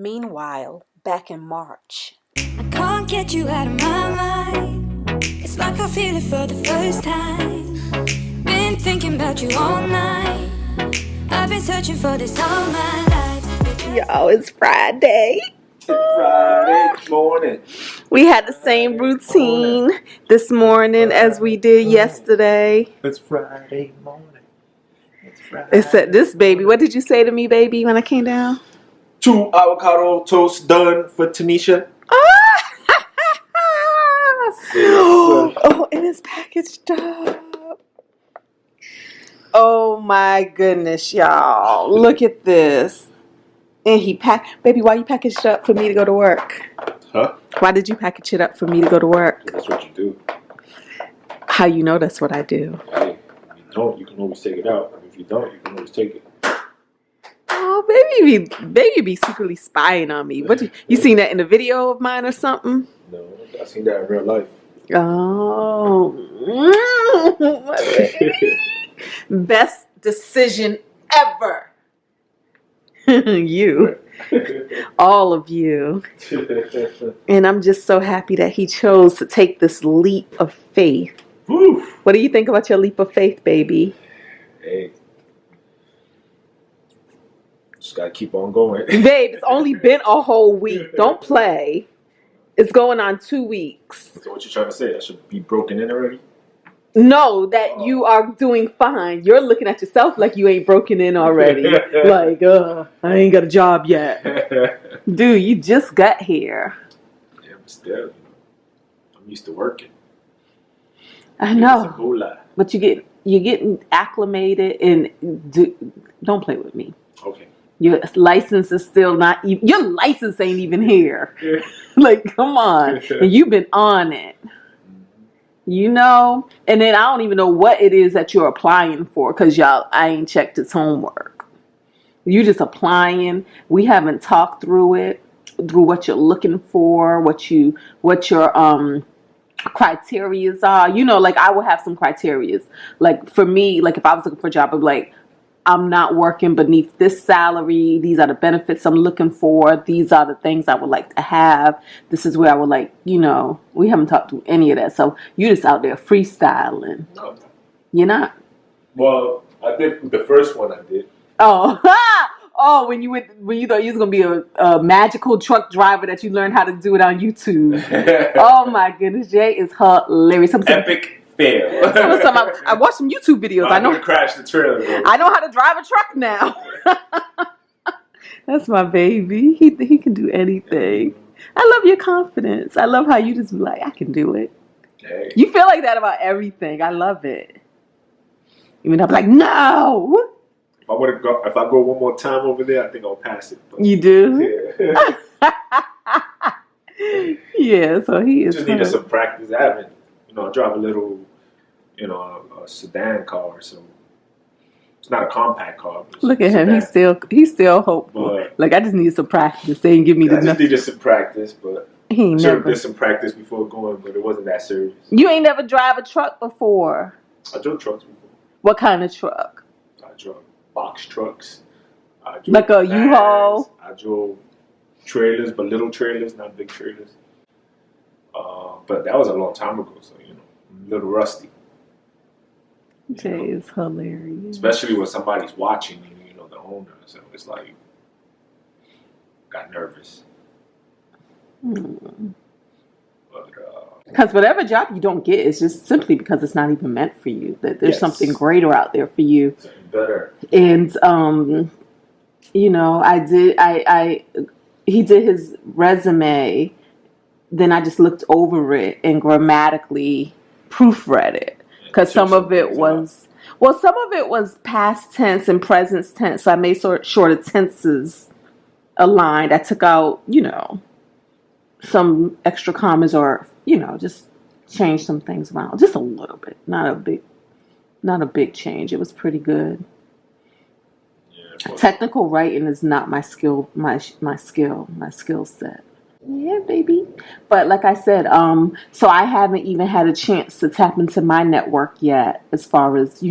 Meanwhile, back in March. I can't get you out of my mind. It's like I feel it for the first time. Been thinking about you all night. I've been searching for this all my life. Y'all, it's Friday. Friday morning. We had the same routine this morning as we did yesterday. It's Friday morning. It's Friday. Except this baby. What did you say to me, baby, when I came down? 2 avocado toast done for Tinesha. Oh, and it's packaged up. Oh my goodness, y'all. Look at this. And he packed. Baby, why you packaged it up for me to go to work? Huh? Why did you package it up for me to go to work? That's what you do. How you know that's what I do? Hey, if you don't, you can always take it out. If you don't, you can always take it. Oh, baby be secretly spying on me. What you seen that in a video of mine or something? No, I seen that in real life. Oh, best decision ever. You, all of you, and I'm just so happy that he chose to take this leap of faith. Woo. What do you think about your leap of faith, baby? Hey, just gotta keep on going. Babe, it's only been a whole week. Don't play. It's going on 2 weeks. So what you trying to say? I should be broken in already? No, that you are doing fine. You're looking at yourself like you ain't broken in already. Like, I ain't got a job yet. Dude, you just got here. Yeah, but still, I'm used to working. I know. But you're getting acclimated and don't play with me. Okay. Your license is still not even, your license ain't even here. Like, come on. And you've been on it. You know? And then I don't even know what it is that you're applying for because I ain't checked his homework. You just applying. We haven't talked through it, through what you're looking for, what your criterias are. You know, like I will have some criterias. Like for me, like if I was looking for a job, I'd be like, I'm not working beneath this salary. These are the benefits I'm looking for. These are the things I would like to have. This is where I would like, we haven't talked through any of that. So you're just out there freestyling. No. You're not? Well, I did the first one I did. Oh, oh, when you thought you was going to be a magical truck driver that you learned how to do it on YouTube. Oh my goodness, Jay is hilarious. Epic fail. I watched some YouTube videos. I know to crash the trailer. Bro. I know how to drive a truck now. That's my baby. He can do anything. I love your confidence. I love how you just be like, I can do it. Okay. You feel like that about everything. I love it. Even I'm like, no. If I go one more time over there, I think I'll pass it. But, you do? Yeah. Yeah. So he is. Just needed some practice. I haven't. I drive a little. A sedan car, so it's not a compact car. Look at him; he's still hopeful. But, like I just need some practice. They didn't give me I just needed some practice, but he never did some practice before going, but it wasn't that serious. You ain't never drive a truck before. I drove trucks before. What kind of truck? I drove box trucks. I drove like a U-Haul. I drove trailers, but little trailers, not big trailers. But that was a long time ago, so I'm a little rusty. Jay is hilarious. Especially when somebody's watching you, the owner. So it's like, got nervous. But, because whatever job you don't get is just simply because it's not even meant for you. That there's something greater out there for you. Something better. And, he did his resume. Then I just looked over it and grammatically proofread it. Because some of it was past tense and present tense. So I made sure the tenses aligned. I took out, some extra commas or, just changed some things around. Just a little bit. Not a big change. It was pretty good. Yeah, technical writing is not my skill set. Yeah, baby. But like I said, so I haven't even had a chance to tap into my network yet as far as,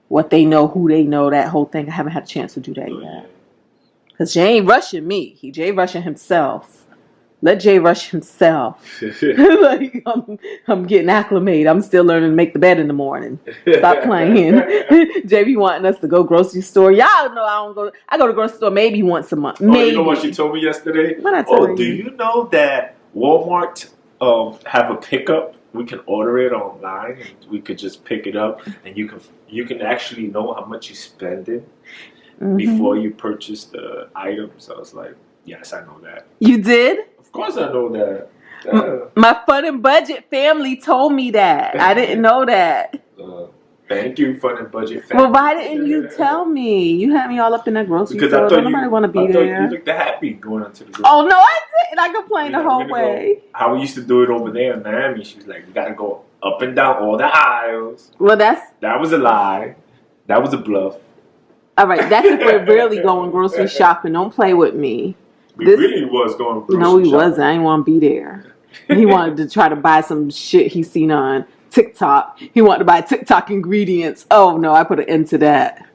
what they know, who they know, that whole thing. I haven't had a chance to do that yet. Because Jay ain't rushing me. Jay rushing himself. Let Jay rush himself. Like, I'm getting acclimated. I'm still learning to make the bed in the morning. Stop playing. Jay be wanting us to go grocery store. Y'all know I don't go. I go to grocery store maybe once a month. Maybe. Oh, you know what she told me yesterday? What I tell you? Do you know that Walmart have a pickup? We can order it online, and we could just pick it up, and you can actually know how much you spending before you purchase the items. I was like, yes, I know that. You did? Of course I know that. My Fun and Budget family told me that. I didn't know that. Thank you, Fun and Budget family. Well, why didn't you tell me? You had me all up in that grocery store. Because I thought nobody want to be there. You looked happy going onto the grocery. Oh, no, I didn't. I complained the whole way. How we used to do it over there in Miami. She was like, you got to go up and down all the aisles. Well, that was a lie. That was a bluff. All right, that's if we're really going grocery shopping. Don't play with me. We really was going grocery shopping. No, he wasn't. I didn't want to be there. He wanted to try to buy some shit he seen on TikTok. He wanted to buy TikTok ingredients. Oh, no, I put an end to that.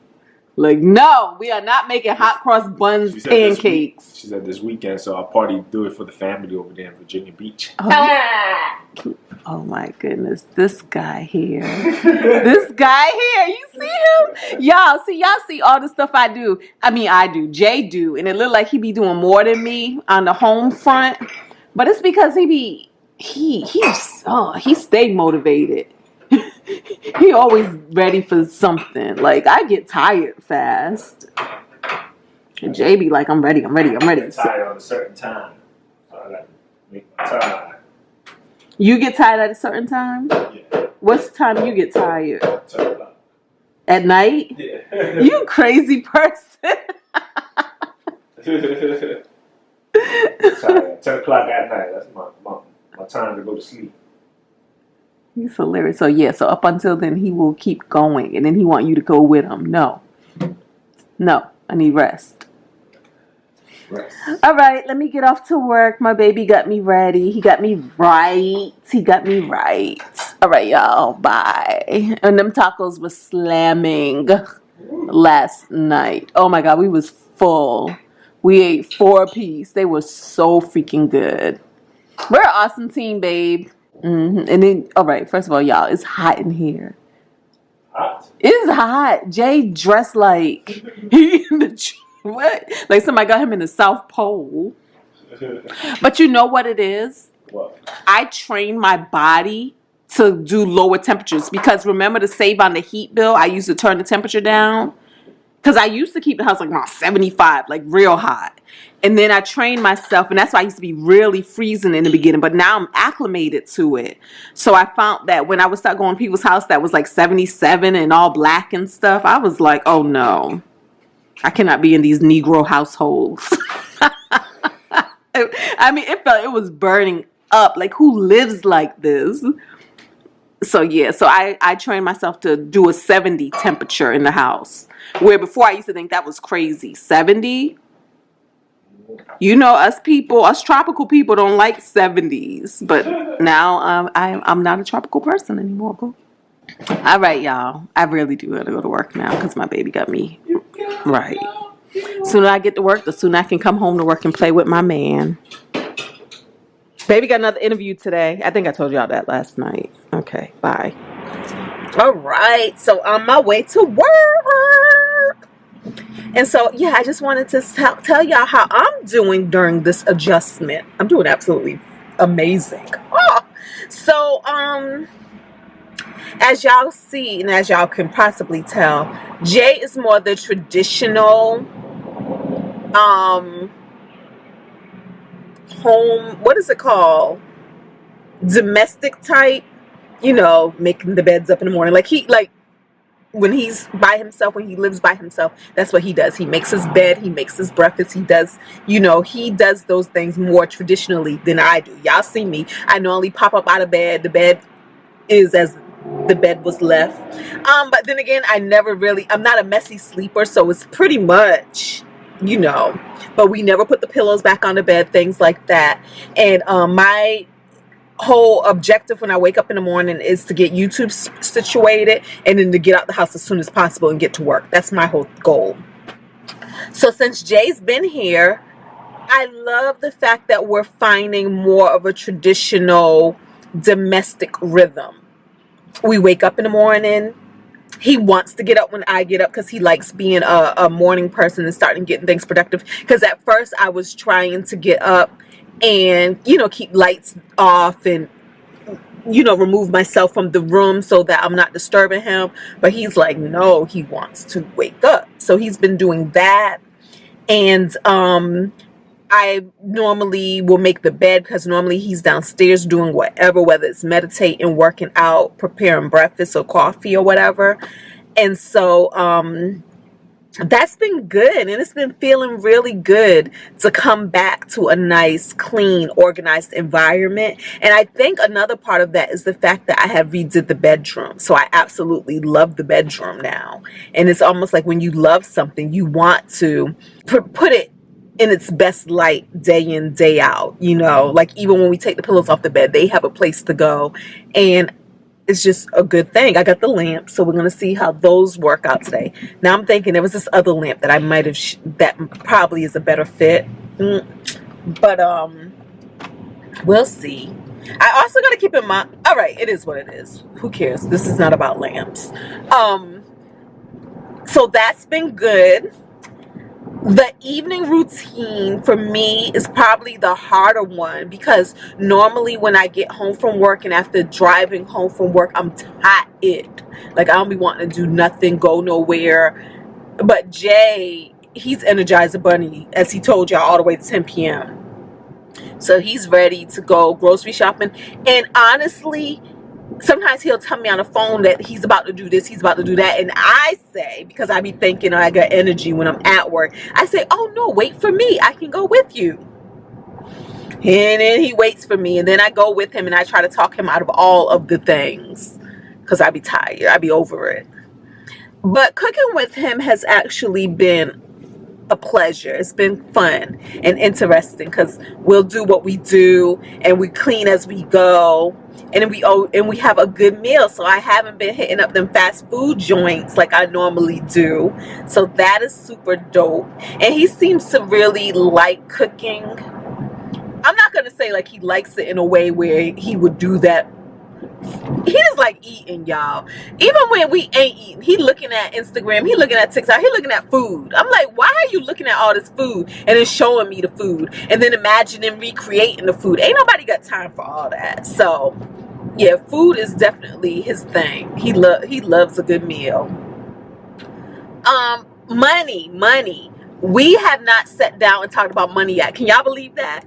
Like, no, we are not making hot cross buns pancakes. She said this weekend, so our party do it for the family over there in Virginia Beach. Oh my goodness, this guy here. This guy here, you see him? Y'all see all the stuff I do. I do, Jay do, and it look like he be doing more than me on the home front. But it's because he stay motivated. He always ready for something. Like, I get tired fast. And Jay be like, I'm ready. I get tired on a certain time. So I gotta make my time. You get tired at a certain time? Yeah. What's the time you get tired? 10 o'clock. At night? Yeah. You a crazy person. 10 o'clock at night. That's my time to go to sleep. He's hilarious. So up until then, he will keep going. And then he want you to go with him. No, I need rest. All right, let me get off to work. My baby got me ready. He got me right. All right, y'all. Bye. And them tacos were slamming last night. Oh my God, we was full. We ate 4-piece. They were so freaking good. We're an awesome team, babe. And then, all right, first of all, y'all, it's hot in here. Hot? It's hot. Jay dressed like he in the... What? Like somebody got him in the South Pole. But you know what it is? What? I train my body to do lower temperatures because remember to save on the heat bill, I used to turn the temperature down. Because I used to keep the house like around 75, like real hot. And then I trained myself, and that's why I used to be really freezing in the beginning. But now I'm acclimated to it. So I found that when I would start going to people's house that was like 77 and all black and stuff, I was like, oh no. I cannot be in these Negro households. It was burning up. Like, who lives like this? So, yeah. So, I trained myself to do a 70 temperature in the house. Where before I used to think that was crazy. 70? You know, us tropical people don't like 70s. But now I'm not a tropical person anymore, boo. All right, y'all. I really do gotta go to work now because my baby got me right. Sooner I get to work, the sooner I can come home to work and play with my man. Baby got another interview today. I think I told y'all that last night. Okay, bye. All right, so on my way to work. And so, yeah, I just wanted to tell y'all how I'm doing during this adjustment. I'm doing absolutely amazing. So, as y'all see, and as y'all can possibly tell, Jay is more the traditional home, what is it called? Domestic type, making the beds up in the morning. Like when he's by himself, when he lives by himself, that's what he does. He makes his bed, he makes his breakfast, he does those things more traditionally than I do. Y'all see me. I normally pop up out of bed. The bed is as the bed was left. But then again, I'm not a messy sleeper, so it's pretty much, but we never put the pillows back on the bed, things like that. And my whole objective when I wake up in the morning is to get YouTube situated and then to get out the house as soon as possible and get to work. That's my whole goal. So since Jay's been here, I love the fact that we're finding more of a traditional domestic rhythm. We wake up in the morning. He wants to get up when I get up because he likes being a morning person and starting getting things productive. Because at first I was trying to get up and, keep lights off and, remove myself from the room so that I'm not disturbing him. But he's like, no, he wants to wake up. So he's been doing that. And I normally will make the bed because normally he's downstairs doing whatever, whether it's meditating, working out, preparing breakfast or coffee or whatever. And so that's been good, and it's been feeling really good to come back to a nice, clean, organized environment. And I think another part of that is the fact that I have redid the bedroom. So I absolutely love the bedroom now. And it's almost like when you love something, you want to put it in its best light day in, day out. Like even when we take the pillows off the bed, they have a place to go. And it's just a good thing. I got the lamp, so we're going to see how those work out today. Now I'm thinking there was this other lamp that I might have, that probably is a better fit. But we'll see. I also got to keep in mind, all right, it is what it is. Who cares? This is not about lamps. So that's been good. The evening routine for me is probably the harder one because normally when I get home from work and after driving home from work, I'm tired. Like I don't be wanting to do nothing, go nowhere. But Jay, he's Energizer Bunny, as he told y'all, all the way to 10 p.m. So he's ready to go grocery shopping. And honestly, sometimes he'll tell me on the phone that he's about to do this, he's about to do that. And I say, because I be thinking I got energy when I'm at work, I say, oh no, wait for me. I can go with you. And then he waits for me. And then I go with him and I try to talk him out of all of the things because I be tired. I be over it. But cooking with him has actually been a pleasure. It's been fun and interesting because we'll do what we do and we clean as we go. And we have a good meal. So I haven't been hitting up them fast food joints like I normally do. So that is super dope. And he seems to really like cooking. I'm not going to say like he likes it in a way where he would do that. He just like eating, y'all. Even when we ain't eating, he looking at Instagram, he looking at TikTok, he looking at food. I'm like, why are you looking at all this food and then showing me the food and then imagining recreating the food? Ain't nobody got time for all that. So yeah, food is definitely his thing. He loves a good meal. Money. We have not sat down and talked about money yet. Can y'all believe that?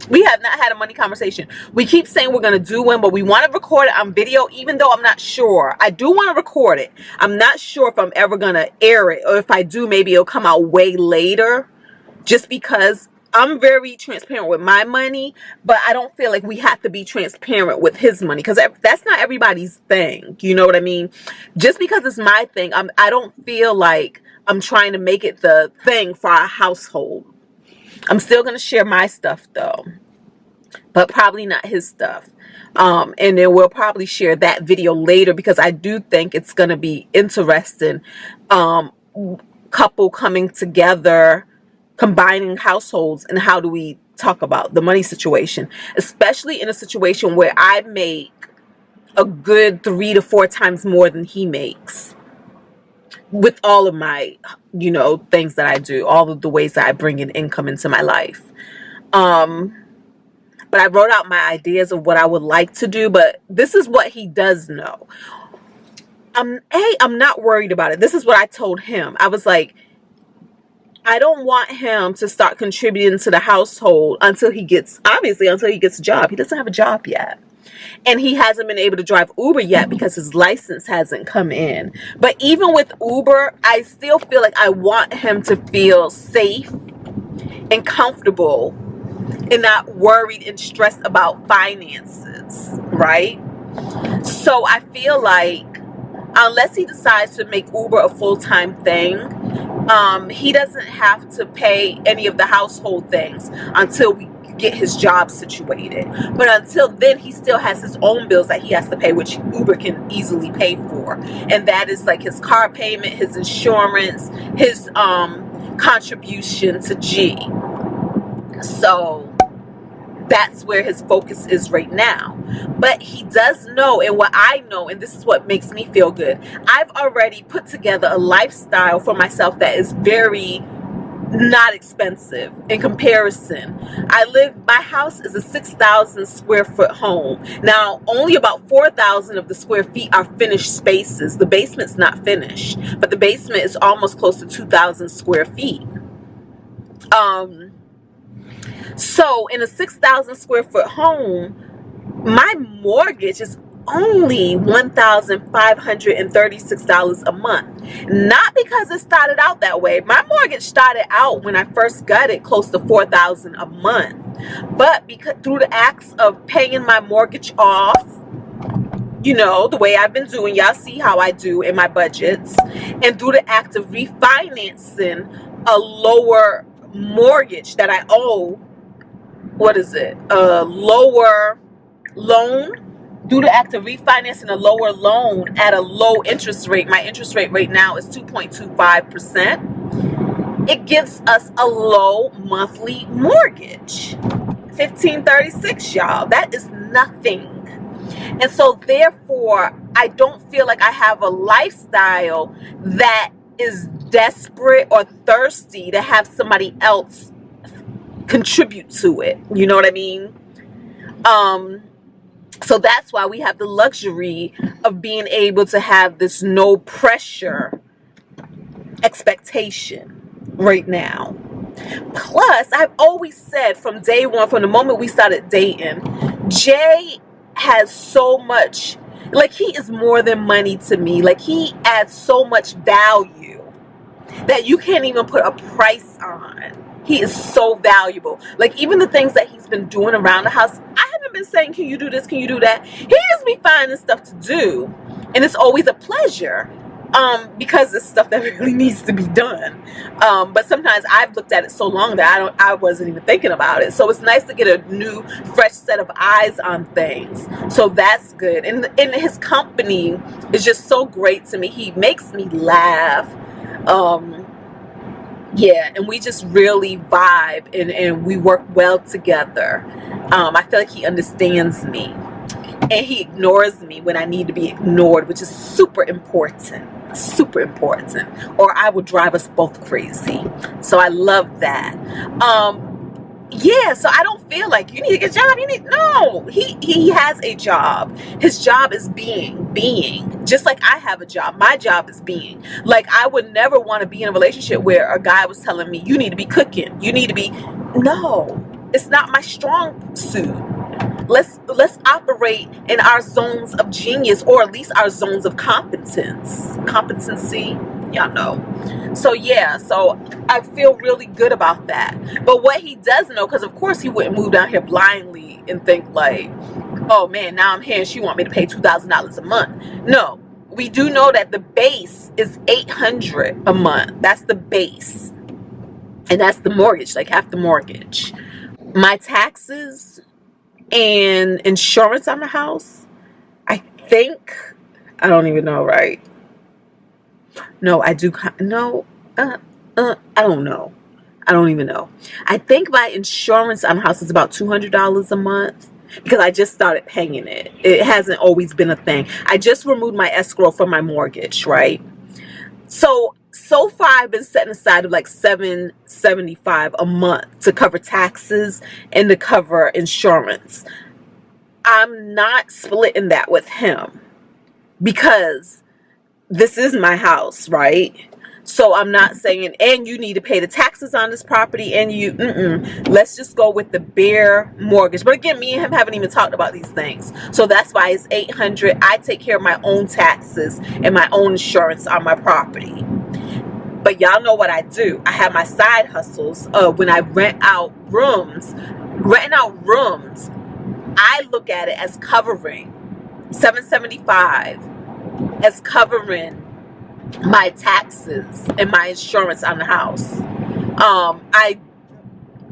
We have not had a money conversation. We keep saying we're going to do one, but we want to record it on video, even though I'm not sure. I do want to record it. I'm not sure if I'm ever going to air it, or if I do, maybe it'll come out way later, just because I'm very transparent with my money, but I don't feel like we have to be transparent with his money because that's not everybody's thing. You know what I mean? Just because it's my thing, I don't feel like I'm trying to make it the thing for our household. I'm still going to share my stuff though, but probably not his stuff. And then we'll probably share that video later because I do think it's going to be interesting. Couple coming together, combining households, and how do we talk about the money situation, especially in a situation where I make a good 3 to 4 times more than he makes with all of my, things that I do, all of the ways that I bring in income into my life. But I wrote out my ideas of what I would like to do, but this is what he does know. I'm not worried about it. This is what I told him. I was like, I don't want him to start contributing to the household until he gets a job. He doesn't have a job yet. And he hasn't been able to drive Uber yet because his license hasn't come in. But even with Uber, I still feel like I want him to feel safe and comfortable and not worried and stressed about finances, right? So I feel like unless he decides to make Uber a full-time thing, he doesn't have to pay any of the household things until get his job situated. But until then, he still has his own bills that he has to pay, which Uber can easily pay for. And that is like his car payment, his insurance, his contribution to G. So that's where his focus is right now. But he does know, and what I know, and this is what makes me feel good, I've already put together a lifestyle for myself that is very not expensive in comparison. My house is a 6,000 square foot home. Now, only about 4,000 of the square feet are finished spaces. The basement's not finished, but the basement is almost close to 2,000 square feet. So in a 6,000 square foot home, my mortgage is only $1,536 a month. Not because it started out that way. My mortgage started out when I first got it close to $4,000 a month. But because through the acts of paying my mortgage off, you know, the way I've been doing, y'all see how I do in my budgets, and through the act of refinancing a lower mortgage that I owe, a lower loan, due to act of refinancing a lower loan at a low interest rate. My interest rate right now is 2.25%. It gives us a low monthly mortgage, $1,536, y'all. That is nothing. And so therefore, I don't feel like I have a lifestyle that is desperate or thirsty to have somebody else contribute to it. You know what I mean? So that's why we have the luxury of being able to have this no pressure expectation right now. Plus, I've always said from day one, from the moment we started dating, Jay has so much, like, he is more than money to me. Like, he adds so much value that you can't even put a price on. He is so valuable. Like, even the things that he's been doing around the house, I haven't been saying, can you do this, can you do that? He gives me finding stuff to do, and it's always a pleasure, because it's stuff that really needs to be done. But sometimes I've looked at it so long that I wasn't even thinking about it. So it's nice to get a new, fresh set of eyes on things. So that's good. And his company is just so great to me. He makes me laugh. Yeah, and we just really vibe, and we work well together. I feel like he understands me, and he ignores me when I need to be ignored, which is super important, or I will drive us both crazy. So I love that. Yeah, so I don't feel like you need to get a job. No, he has a job. His job is being, just like I have a job. My job is being. Like, I would never want to be in a relationship where a guy was telling me, you need to be cooking. No, it's not my strong suit. Let's operate in our zones of genius, or at least our zones of competency. Y'all know. So yeah, so I feel really good about that. But what he does know, because of course he wouldn't move down here blindly and think like, oh man, now I'm here and she want me to pay $2,000 a month. No, we do know that the base is $800 a month. That's the base, and that's the mortgage, like half the mortgage. My taxes and insurance on the house, I don't even know, right? No, I do. No, I don't know. I don't even know. I think my insurance on the house is about $200 a month, because I just started paying it. It hasn't always been a thing. I just removed my escrow from my mortgage, right? So far I've been setting aside of like $775 a month to cover taxes and to cover insurance. I'm not splitting that with him because this is my house, right? So I'm not saying, and you need to pay the taxes on this property, and let's just go with the bare mortgage. But again, me and him haven't even talked about these things. So that's why it's $800. I take care of my own taxes and my own insurance on my property. But y'all know what I do. I have my side hustles. When I renting out rooms, I look at it as covering $775, as covering my taxes and my insurance on the house.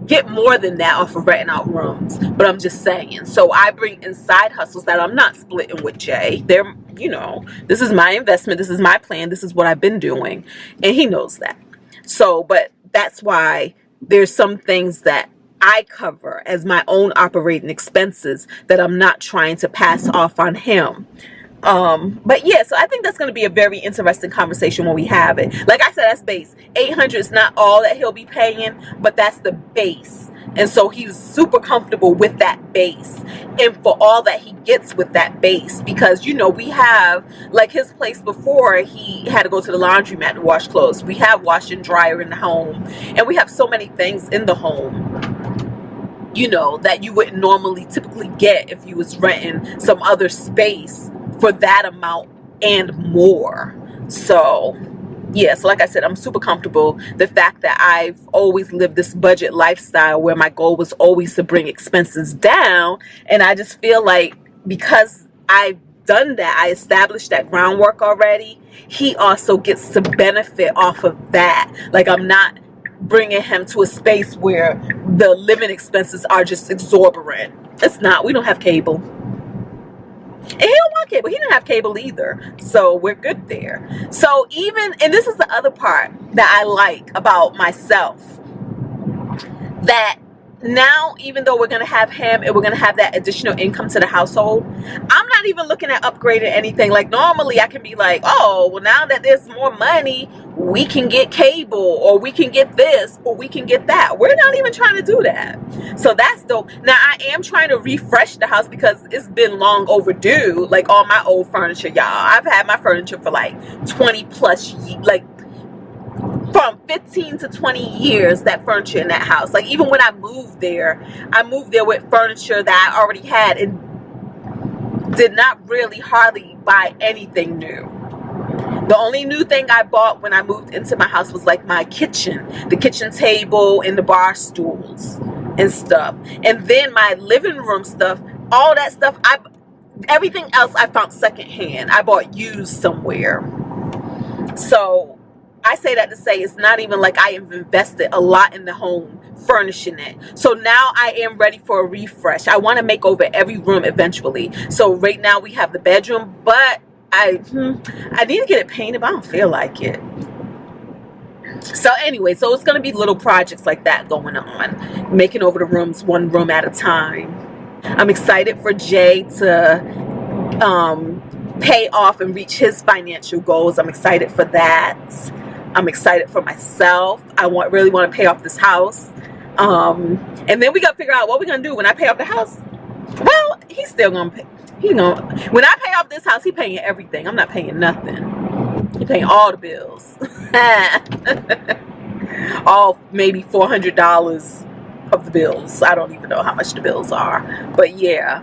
get more than that off of renting out rooms, but I'm just saying. So I bring in side hustles that I'm not splitting with Jay. They're, you know, this is my investment, this is my plan, this is what I've been doing, and he knows that. So, but that's why there's some things that I cover as my own operating expenses that I'm not trying to pass off on him. But yeah, so I think that's going to be a very interesting conversation when we have it. Like I said, that's base. 800 is not all that he'll be paying, but that's the base. And so he's super comfortable with that base and for all that he gets with that base, because, you know, we have, like his place before, he had to go to the laundromat to wash clothes. We have wash and dryer in the home, and we have so many things in the home, you know, that you wouldn't normally typically get if you was renting some other space for that amount and more. So yeah, so like I said, I'm super comfortable. The fact that I've always lived this budget lifestyle where my goal was always to bring expenses down, and I just feel like because I've done that, I established that groundwork already, he also gets to benefit off of that. Like, I'm not bringing him to a space where the living expenses are just exorbitant. It's not. We don't have cable. And he don't want cable. He didn't have cable either. So we're good there. So even, and this is the other part that I like about myself, that now, even though we're going to have him and we're going to have that additional income to the household, I'm not even looking at upgrading anything. Like, normally I can be like, oh, well, now that there's more money, we can get cable, or we can get this, or we can get that. We're not even trying to do that. So that's dope. Now, I am trying to refresh the house because it's been long overdue. Like, all my old furniture, y'all. I've had my furniture for like 20 plus years, like from 15 to 20 years, that furniture in that house. Like, even when I moved there with furniture that I already had and did not really hardly buy anything new. The only new thing I bought when I moved into my house was like my kitchen, the kitchen table and the bar stools and stuff. And then my living room stuff, all that stuff, everything else I found secondhand. I bought used somewhere. So I say that to say it's not even like I have invested a lot in the home, furnishing it. So now I am ready for a refresh. I want to make over every room eventually. So right now we have the bedroom, but I need to get it painted, but I don't feel like it. So anyway, so it's going to be little projects like that going on, making over the rooms one room at a time. I'm excited for Jay to pay off and reach his financial goals. I'm excited for that. I'm excited for myself. I really want to pay off this house. And then we got to figure out what we're going to do when I pay off the house. Well, he's still going to pay. When I pay off this house, he's paying everything. I'm not paying nothing. He's paying all the bills. All maybe $400 of the bills. I don't even know how much the bills are. But yeah.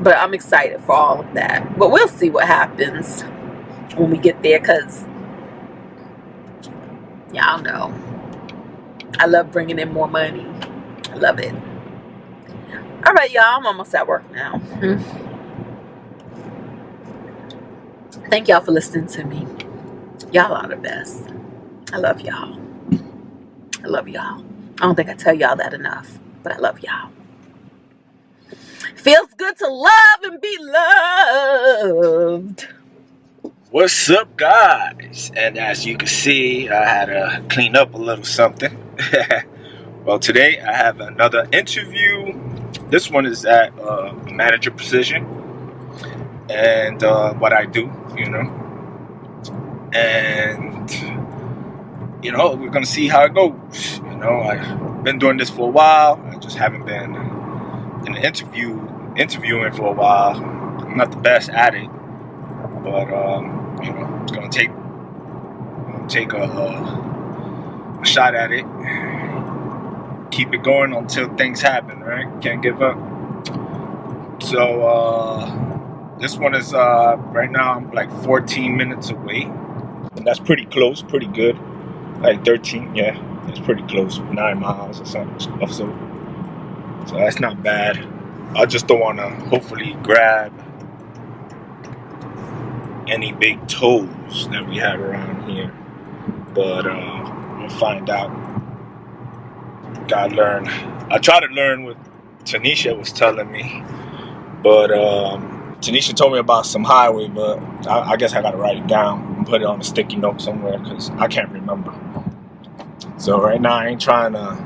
But I'm excited for all of that. But we'll see what happens when we get there, because y'all know I love bringing in more money. I love it. All right, y'all. I'm almost at work now. Thank y'all for listening to me. Y'all are the best. I love y'all. I love y'all. I don't think I tell y'all that enough, but I love y'all. Feels good to love and be loved. What's up, guys? And as you can see, I had to clean up a little something. Well, today I have another interview. This one is at a manager position, and what I do, and we're gonna see how it goes. I've been doing this for a while. I just haven't been in an interviewing for a while. I'm not the best at it, but it's gonna take a shot at it. Keep it going until things happen, right? Can't give up. So this one is right now I'm like 14 minutes away, and that's pretty close, pretty good. Like 13, yeah, it's pretty close. 9 miles or something. So that's not bad. I just don't want to hopefully grab any big toes that we have around here, but we'll find out. Gotta learn I try to learn what Tinesha was telling me, but Tinesha told me about some highway, but I guess I gotta write it down and put it on a sticky note somewhere because I can't remember. So right now I ain't trying to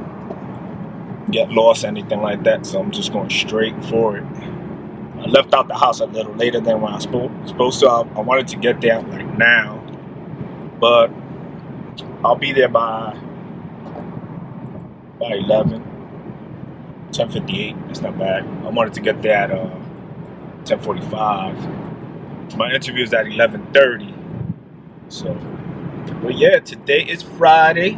get lost or anything like that, so I'm just going straight for it. I left out the house a little later than when I was supposed to. I wanted to get there like now, but I'll be there by 11, 10:58. That's not bad. I wanted to get there at 10:45. My interview is at 11:30. So, but yeah, today is Friday.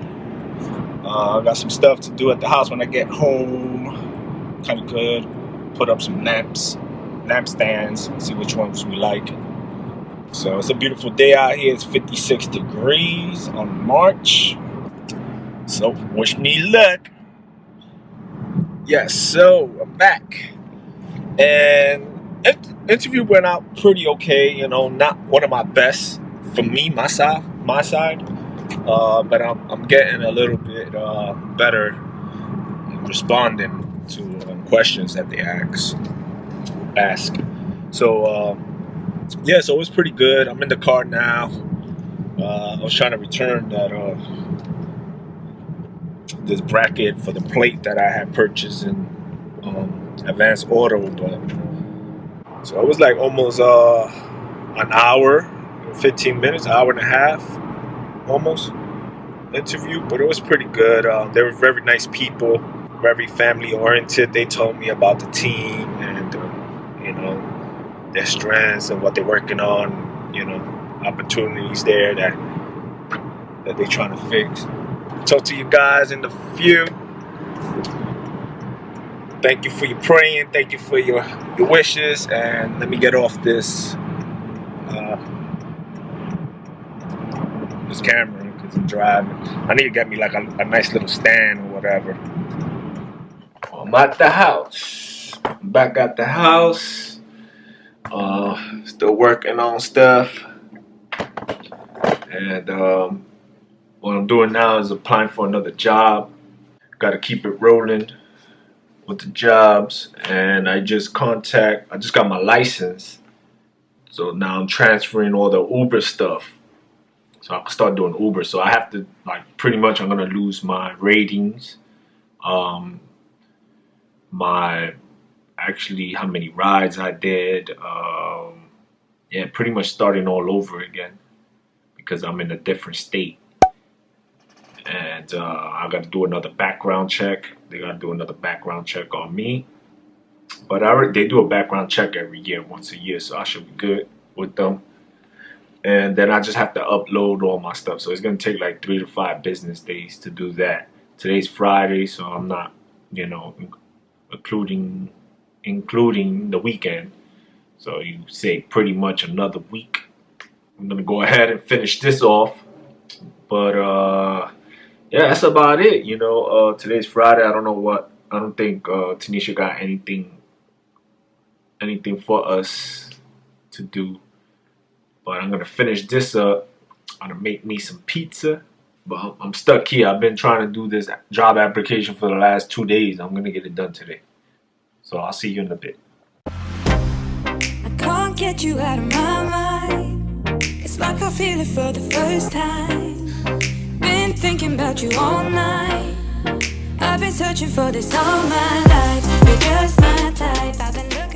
I got some stuff to do at the house when I get home. Kind of good. Put up some lampstands, see which ones we like. So it's a beautiful day out here. It's 56 degrees on March. So wish me luck. Yes, so I'm back. And interview went out pretty okay. You know, not one of my best for me, my side. But I'm getting a little bit better responding to questions that they ask. So yeah, so it was pretty good. I'm in the car now. I was trying to return that this bracket for the plate that I had purchased in advance auto, but so it was like almost an hour, 15 minutes, hour and a half, almost interview, but it was pretty good. They were very nice people, very family oriented. They told me about the team and you know, their strengths and what they're working on, you know, opportunities there that they're trying to fix. Talk to you guys in the few. Thank you for your praying. Thank you for your wishes. And let me get off this camera because I'm driving. I need to get me like a nice little stand or whatever. I'm at the house. I'm back at the house. Still working on stuff. And what I'm doing now is applying for another job. Got to keep it rolling with the jobs. And I just got my license. So now I'm transferring all the Uber stuff. So I can start doing Uber. So I have to, like, pretty much I'm going to lose my ratings. Actually how many rides I did. Yeah, pretty much starting all over again because I'm in a different state. And I got to do another background check. They got to do another background check on me. But they do a background check every year, once a year, so I should be good with them. And then I just have to upload all my stuff. So it's going to take like 3 to 5 business days to do that. Today's Friday, so I'm not, you know, including the weekend. So you say pretty much another week. I'm going to go ahead and finish this off. But yeah, that's about it. You know, today's Friday. I don't think Tinesha got anything for us to do. But I'm gonna finish this up. I'm gonna make me some pizza. But I'm stuck here. I've been trying to do this job application for the last 2 days. I'm gonna get it done today. So I'll see you in a bit. I can't get you out of my mind. It's like I feel it for the first time. Been thinking about you all night. I've been searching for this all my life. You're just my type. I've been looking